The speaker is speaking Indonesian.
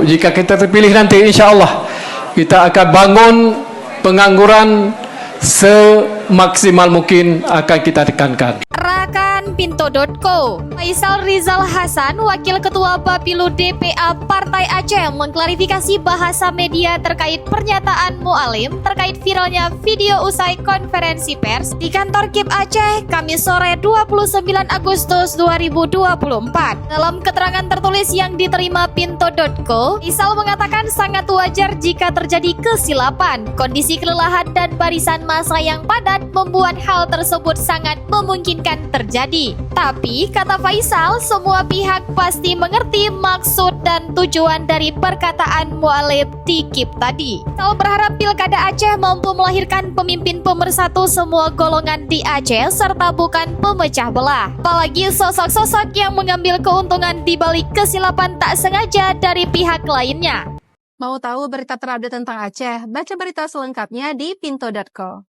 satu, jika kita terpilih nanti, insya Allah kita akan bangun pengangguran semaksimal mungkin akan kita tekankan. Rakanpinto.co. Faisal Rizal Hasan, Wakil Ketua Bapilu DPA Partai Aceh, mengklarifikasi bahasa media terkait pernyataan Mualim terkait viralnya video usai konferensi pers di kantor KIP Aceh Kamis sore 29 Agustus 2024. Dalam keterangan tertulis yang diterima Pinto.co, Faisal mengatakan sangat wajar jika terjadi kesilapan. Kondisi kelelahan dan barisan massa yang padat membuat hal tersebut sangat memungkinkan terjadi. Tapi, kata Faisal, semua pihak pasti mengerti maksud dan tujuan dari perkataan Mualim di KIP tadi. Faisal berharap Pilkada Aceh mampu melahirkan pemimpin pemersatu semua golongan di Aceh serta bukan pemecah belah. Apalagi sosok-sosok yang mengambil keuntungan di balik kesilapan tak sengaja dari pihak lainnya. Mau tahu berita terupdate tentang Aceh? Baca berita selengkapnya di Pinto.co.